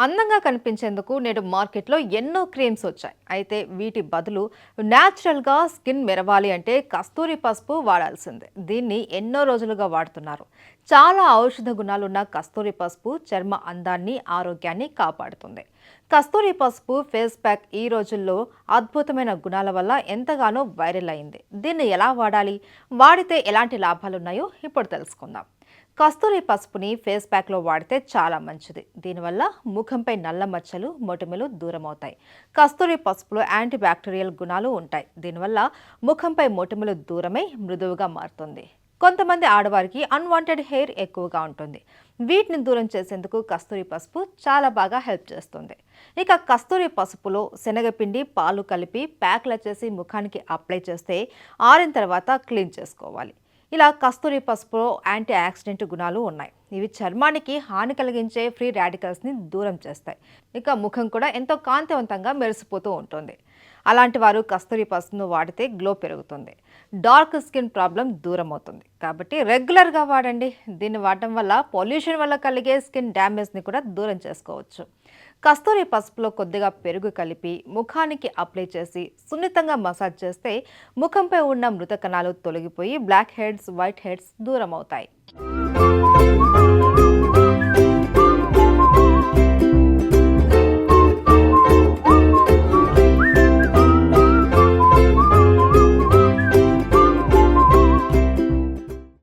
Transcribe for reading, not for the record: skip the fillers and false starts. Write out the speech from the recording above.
అందంగా కనిపించేందుకు నేడు మార్కెట్లో ఎన్నో క్రీమ్స్ వచ్చాయి. అయితే వీటి బదులు న్యాచురల్గా స్కిన్ మెరవాలి అంటే కస్తూరి పసుపు వాడాల్సిందే. దీన్ని ఎన్నో రోజులుగా వాడుతున్నారు. చాలా ఔషధ గుణాలున్న కస్తూరి పసుపు చర్మ అందాన్ని, ఆరోగ్యాన్ని కాపాడుతుంది. కస్తూరి పసుపు ఫేస్ ప్యాక్ ఈ రోజుల్లో అద్భుతమైన గుణాల వల్ల ఎంతగానో వైరల్ అయింది. దీన్ని ఎలా వాడాలి, వాడితే ఎలాంటి లాభాలున్నాయో ఇప్పుడు తెలుసుకుందాం. కస్తూరి పసుపుని ఫేస్ ప్యాక్లో వాడితే చాలా మంచిది. దీనివల్ల ముఖంపై నల్ల మచ్చలు, మొటిమలు దూరమవుతాయి. కస్తూరి పసుపులో యాంటీ బ్యాక్టీరియల్ గుణాలు ఉంటాయి. దీనివల్ల ముఖంపై మొటిమలు దూరమై మృదువుగా మారుతుంది. కొంతమంది ఆడవారికి అన్వాంటెడ్ హెయిర్ ఎక్కువగా ఉంటుంది. వీటిని దూరం చేసేందుకు కస్తూరి పసుపు చాలా బాగా హెల్ప్ చేస్తుంది. ఇక కస్తూరి పసుపులో శనగపిండి, పాలు కలిపి ప్యాక్ల చేసి ముఖానికి అప్లై చేస్తే ఆరిన తర్వాత క్లీన్ చేసుకోవాలి. ఇలా కస్తూరి పసుపులో యాంటీ ఆక్సిడెంట్ గుణాలు ఉన్నాయి. ఇవి చర్మానికి హాని కలిగించే ఫ్రీ రాడికల్స్ని దూరం చేస్తాయి. ఇక ముఖం కూడా ఎంతో కాంతివంతంగా మెరిసిపోతూ ఉంటుంది. అలాంటి వారు కస్తూరి పసుపును వాడితే గ్లో పెరుగుతుంది. డార్క్ స్కిన్ ప్రాబ్లం దూరం అవుతుంది. కాబట్టి రెగ్యులర్గా వాడండి. దీన్ని వాడటం వల్ల పొల్యూషన్ వల్ల కలిగే స్కిన్ డ్యామేజ్ని కూడా దూరం చేసుకోవచ్చు. కస్తూరి పసుపులో కొద్దిగా పెరుగు కలిపి ముఖానికి అప్లై చేసి సున్నితంగా మసాజ్ చేస్తే ముఖంపై ఉన్న మృత కణాలు తొలగిపోయి బ్లాక్ హెడ్స్, వైట్ హెడ్స్ దూరం అవుతాయి.